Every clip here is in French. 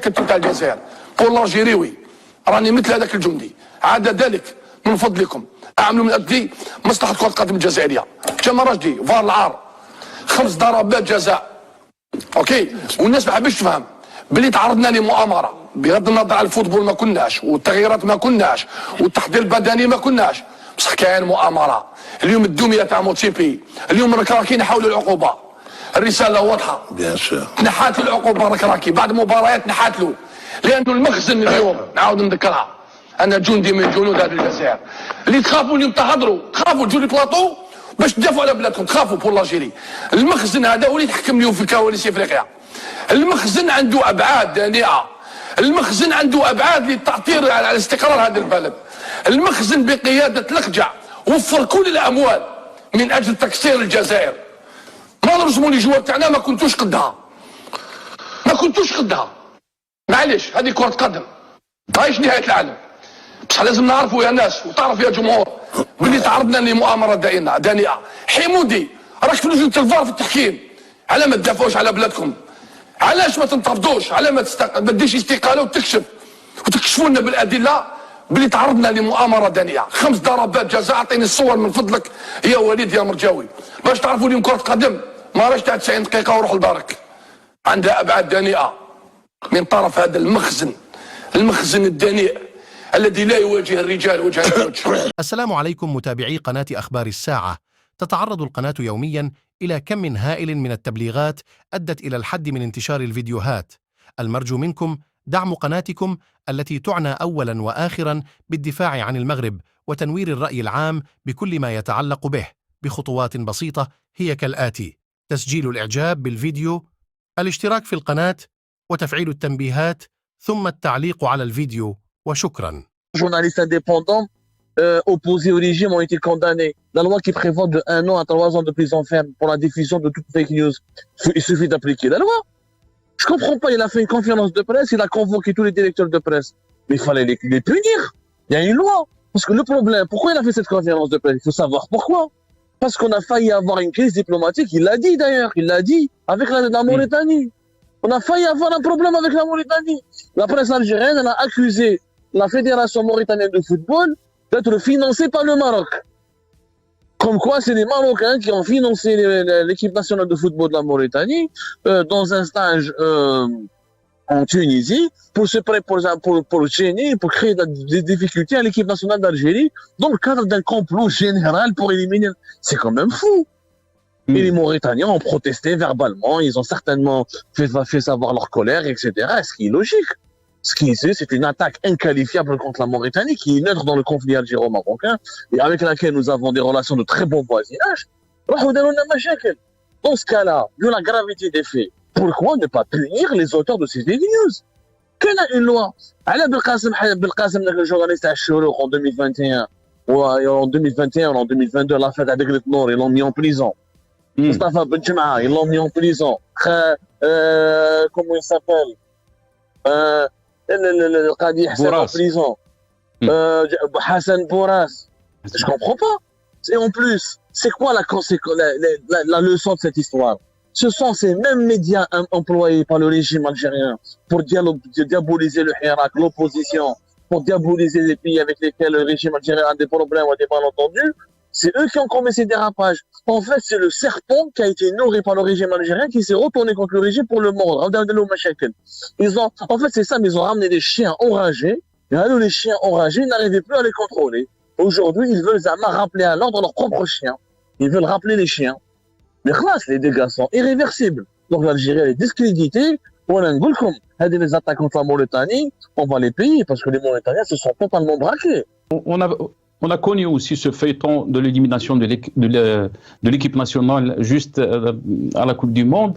كتب تاع الجزائر بور لالجيري وي راني مثل هذاك الجندي. عاد ذلك من فضلكم اعملوا من اجل مصلحه كره القدم الجزائريه. كما رشدي فار العار 5 ضربات جزاء اوكي. والناس ما حبش تفهم بلي تعرضنا لمؤامره بغض النظر على الفوتبول ما كناش والتغييرات ما كناش والتحضير البدني ما كناش بصح كاين مؤامره. اليوم الدميه تاع موتسيبي اليوم راكي نحاولوا العقوبه. الرساله واضحه بيان سور نحات العقوبه راكي بعد مباريات نحات له لانه المخزن اليوم نعاود نذكرها انا جندي من جنود هذه الجزائر اللي تخافوا اليوم تهضروا تخافوا تجوا للبلاطو باش تدافعوا على بلادكم تخافوا بور لاجيري. المخزن هذا هو اللي يتحكم اليوم في كواليس افريقيا. المخزن عنده ابعاد دنيئه. المخزن عنده ابعاد للتاثير على استقرار هذا البلد. المخزن بقياده الأخجع وفر كل الاموال من اجل تكسير الجزائر. ما نرسموا لي جوار تاعنا ما كنتوش قدها معليش هذه كرة قدم ماهيش نهاية العالم. بصح لازم نعرفوا يا ناس وتعرف يا جمهور باللي تعرضنا لمؤامرة دنيئة. حمودي راك في لجنة الفار في التحكيم على ما تدافعوش على بلادكم. علاش ما تنتفضوش على ما تديش استقالة وتكشفوا لنا بالأدلة باللي تعرضنا لمؤامرة دنيئة. 5 ضربات جزاء. اعطيني الصور من فضلك يا وليد يا مرجاوي باش تعرفوا اليوم كرة قدم ما راش تاع 90 دقيقة وروح لدارك. عندها أبعاد دنيئة من طرف هذا المخزن الدنيء الذي لا يواجه الرجال وجها لوجه. السلام عليكم متابعي قناة أخبار الساعة. تتعرض القناة يوميا إلى كم هائل من التبليغات أدت إلى الحد من انتشار الفيديوهات. المرجو منكم دعم قناتكم التي تعنى أولا وآخرا بالدفاع عن المغرب وتنوير الرأي العام بكل ما يتعلق به بخطوات بسيطة هي كالآتي: تسجيل الإعجاب بالفيديو، الاشتراك في القناة، وتفعيل التنبيهات، ثم التعليق على الفيديو، وشكرا. Journalistes indépendants opposés au régime ont été condamnés. La loi qui prévoit de 1 an à 3 ans de prison ferme pour la diffusion de toute fake news, il suffit d'appliquer la loi. Je comprends pas, il a fait une conférence de presse, il a convoqué tous les directeurs de presse. Mais il fallait les punir. Il y a une loi. Parce que le problème, pourquoi il a fait cette conférence de presse? Il faut savoir pourquoi. Parce qu'on a failli avoir une crise diplomatique, il l'a dit d'ailleurs, il l'a dit, avec la Mauritanie. On a failli avoir un problème avec la Mauritanie. La presse algérienne, elle a accusé la Fédération mauritanienne de football d'être financée par le Maroc. Comme quoi, c'est les Marocains qui ont financé l'équipe nationale de football de la Mauritanie dans un stage en Tunisie pour gêner, pour créer des difficultés à l'équipe nationale d'Algérie dans le cadre d'un complot général pour éliminer. C'est quand même fou. Et les Mauritaniens ont protesté verbalement, ils ont certainement fait savoir leur colère, etc. Ce qui est logique. Ce qui est, c'est une attaque inqualifiable contre la Mauritanie qui est neutre dans le conflit algéro-marocain et avec laquelle nous avons des relations de très bon voisinage. Dans ce cas-là, vu la gravité des faits, pourquoi ne pas punir les auteurs de ces fake news? Quelle a une loi? Alain Belkacem, le journaliste à Chourouk en 2021, ou en 2021 ou en 2022, l'a fait avec le Nord, ils l'ont mis en prison. Mustafa Benjema, ils l'ont mis en prison. Comment il s'appelle? Le Qadi Hassan en prison. Hassan Bourras. Je comprends pas. Et en plus, c'est quoi la leçon de cette histoire? Ce sont ces mêmes médias employés par le régime algérien pour diaboliser le Hirak, l'opposition, pour diaboliser les pays avec lesquels le régime algérien a des problèmes ou des malentendus. C'est eux qui ont commis ces dérapages. En fait, c'est le serpent qui a été nourri par le régime algérien qui s'est retourné contre le régime pour le mordre. En fait, c'est ça, mais ils ont ramené des chiens enragés. Et alors, les chiens enragés n'arrivaient plus à les contrôler. Aujourd'hui, ils veulent rappeler à l'ordre leurs propres chiens. Ils veulent rappeler les chiens. Mais classe, les dégâts sont irréversibles. Donc l'Algérie est discréditée. Les attaques contre la Mauritanie, on va les payer parce que les Mauritaniens se sont totalement braqués. On a connu aussi ce feuilleton de l'élimination de l'équipe nationale juste à la Coupe du Monde.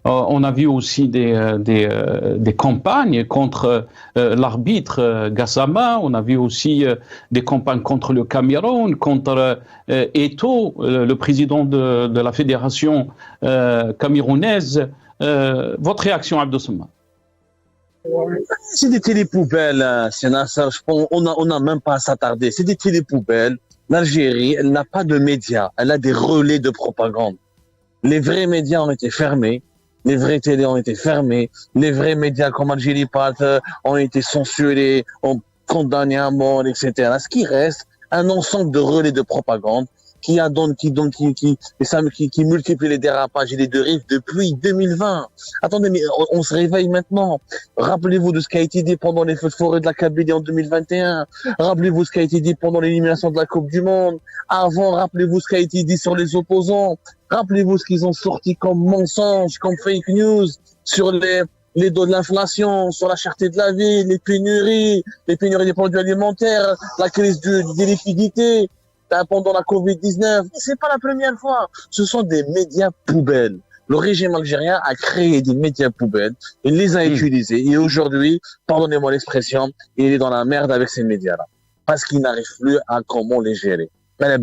On a vu aussi des campagnes contre l'arbitre Gassama. On a vu aussi des campagnes contre le Cameroun, contre Eto'o, le président de la fédération camerounaise. Votre réaction, Abdou-Samad? C'est des télépoubelles, on n'a même pas à s'attarder. C'est des télépoubelles. L'Algérie, elle n'a pas de médias, elle a des relais de propagande. Les vrais médias ont été fermés. Les vraies télés ont été fermées. Les vrais médias comme Algérie Part ont été censurés, ont condamné à mort, etc. Ce qui reste, un ensemble de relais de propagande qui multiplie les dérapages et les dérives depuis 2020. Attendez, mais on se réveille maintenant. Rappelez-vous de ce qui a été dit pendant les feux de forêt de la Kabylie en 2021. Rappelez-vous ce qui a été dit pendant l'élimination de la Coupe du Monde. Avant, rappelez-vous ce qui a été dit sur les opposants. Rappelez-vous ce qu'ils ont sorti comme mensonges, comme fake news sur les dos de l'inflation, sur la cherté de la vie, les pénuries des produits alimentaires, la crise des liquidités pendant la Covid-19. C'est pas la première fois. Ce sont des médias poubelles. Le régime algérien a créé des médias poubelles, il les a utilisés et aujourd'hui, pardonnez-moi l'expression, il est dans la merde avec ces médias-là. Parce qu'il n'arrive plus à comment les gérer. Il a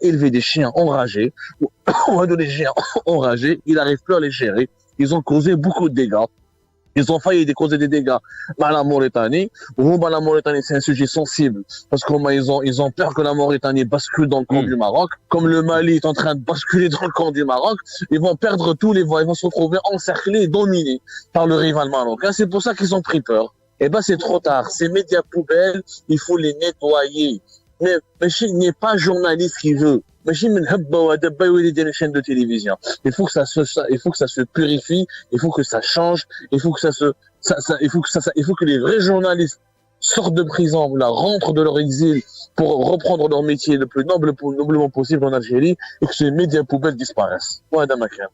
élevé des chiens enragés, des chiens enragés, il n'arrive plus à les gérer. Ils ont causé beaucoup de dégâts. Ils ont failli causer des dégâts à la Mauritanie. La Mauritanie, c'est un sujet sensible parce qu'ils ont peur que la Mauritanie bascule dans le camp du Maroc. Comme le Mali est en train de basculer dans le camp du Maroc, ils vont perdre tous les voix. Ils vont se retrouver encerclés et dominés par le rival marocain. C'est pour ça qu'ils ont pris peur. Eh ben, c'est trop tard. Ces médias poubelles, il faut les nettoyer. Mais Machine n'est pas journaliste qui veut. Machine une chaîne de télévision. Il faut que ça se purifie. Il faut que ça change. Il faut que les vrais journalistes sortent de prison, là, rentrent de leur exil pour reprendre leur métier le plus noblement possible en Algérie et que ces médias poubelles disparaissent. Voilà, Makram.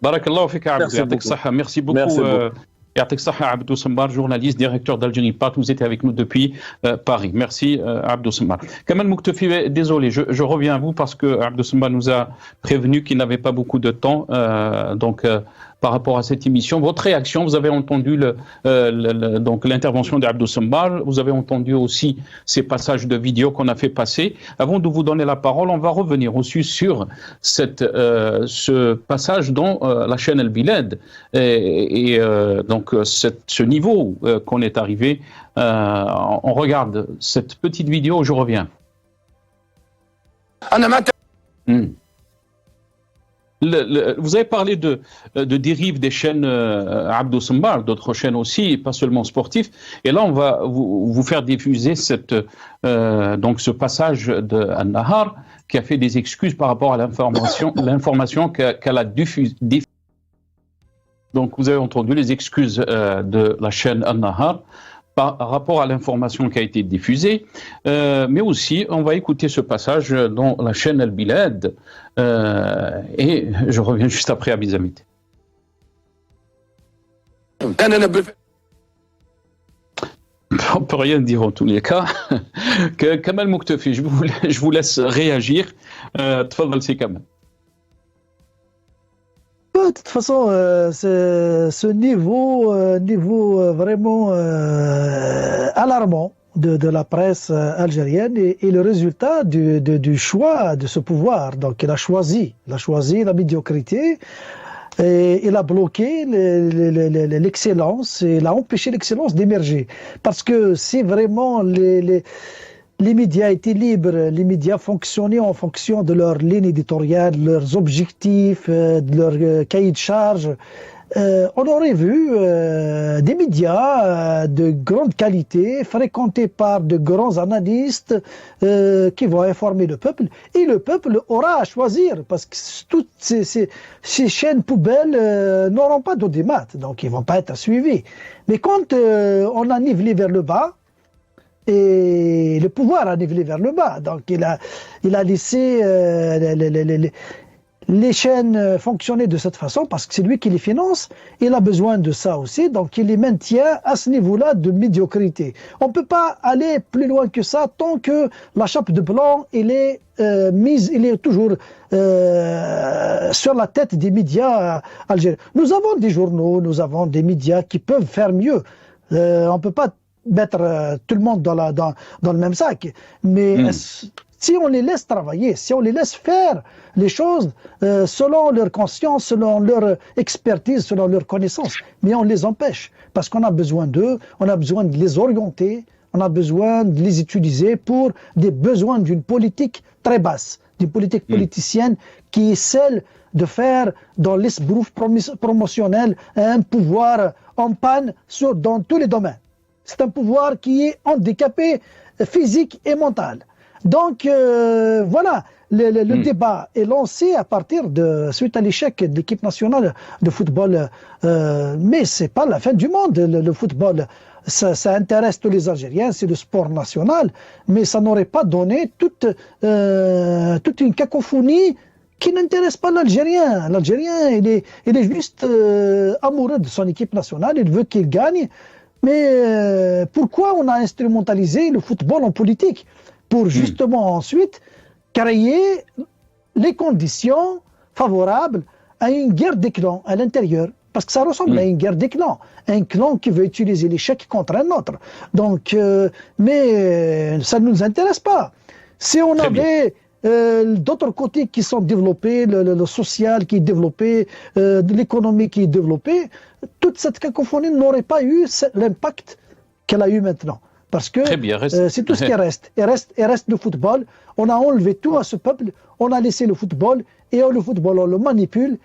Barakallahu fik Abdou, يعطيك الصحة. Merci beaucoup. يعطيك الصحة Abdou Sembbar, journaliste, directeur d'Algérie Part. Vous étiez avec nous depuis Paris. Merci Abdou Sembbar. Kamal Mouktefi, désolé, je reviens à vous parce que Abdou Sembbar nous a prévenu qu'il n'avait pas beaucoup de temps. Par rapport à cette émission, votre réaction, vous avez entendu donc l'intervention d'Abdou Sembbar, vous avez entendu aussi ces passages de vidéos qu'on a fait passer. Avant de vous donner la parole, on va revenir aussi sur ce passage dans la chaîne El Bilad donc ce niveau qu'on est arrivé. On regarde cette petite vidéo, je reviens. Vous avez parlé de dérive des chaînes Abdou Sembbar, d'autres chaînes aussi, pas seulement sportives. Et là, on va vous faire diffuser donc ce passage de An-Nahar qui a fait des excuses par rapport à l'information qu'elle a diffusée. Donc, vous avez entendu les excuses de la chaîne An-Nahar par rapport à l'information qui a été diffusée, mais aussi on va écouter ce passage dans la chaîne El Bilad et je reviens juste après à Bizamit. On peut rien dire en tous les cas. Kamal Mouktefi, je vous laisse réagir. Tfadal si Kamal. De toute façon, ce niveau vraiment alarmant de la presse algérienne est le résultat du choix de ce pouvoir. Donc il a choisi la médiocrité et il a bloqué l'excellence et il a empêché l'excellence d'émerger. Parce que si vraiment les médias étaient libres, les médias fonctionnaient en fonction de leur ligne éditoriale, leurs objectifs, de leur cahier de charge. On aurait vu des médias de grande qualité, fréquentés par de grands analystes qui vont informer le peuple. Et le peuple aura à choisir, parce que toutes ces chaînes poubelles n'auront pas d'audimat, donc ils ne vont pas être suivis. Mais quand on a nivelé vers le bas, et le pouvoir a nivelé vers le bas. Donc il a laissé les chaînes fonctionner de cette façon parce que c'est lui qui les finance. Il a besoin de ça aussi, donc il les maintient à ce niveau-là de médiocrité. On ne peut pas aller plus loin que ça tant que la chape de blanc il est toujours sur la tête des médias algériens. Nous avons des journaux, nous avons des médias qui peuvent faire mieux. On ne peut pas mettre tout le monde dans le même sac. Mais si on les laisse travailler, si on les laisse faire les choses selon leur conscience, selon leur expertise, selon leur connaissance, mais on les empêche parce qu'on a besoin d'eux, on a besoin de les orienter, on a besoin de les utiliser pour des besoins d'une politique très basse. d'une politique politicienne qui est celle de faire dans l'esbrouf promotionnel un pouvoir en panne dans tous les domaines. C'est un pouvoir qui est handicapé physique et mental. Donc voilà, le débat est lancé à partir suite à l'échec de l'équipe nationale de football. Mais c'est pas la fin du monde, le football. Ça intéresse tous les Algériens, c'est le sport national, mais ça n'aurait pas donné toute une cacophonie qui n'intéresse pas l'Algérien. L'Algérien, il est juste amoureux de son équipe nationale, il veut qu'il gagne. Mais pourquoi on a instrumentalisé le football en politique? Pour justement ensuite créer les conditions favorables à une guerre des clans à l'intérieur. Parce que ça ressemble à une guerre des clans. Un clan qui veut utiliser l'échec contre un autre. Donc, mais ça ne nous intéresse pas. Si on avait d'autres côtés qui sont développés, le social qui est développé, l'économie qui est développée, toute cette cacophonie n'aurait pas eu l'impact qu'elle a eu maintenant. Parce que c'est tout ce qui reste. Il reste le football. On a enlevé tout à ce peuple. On a laissé le football. Et le football, on le manipule.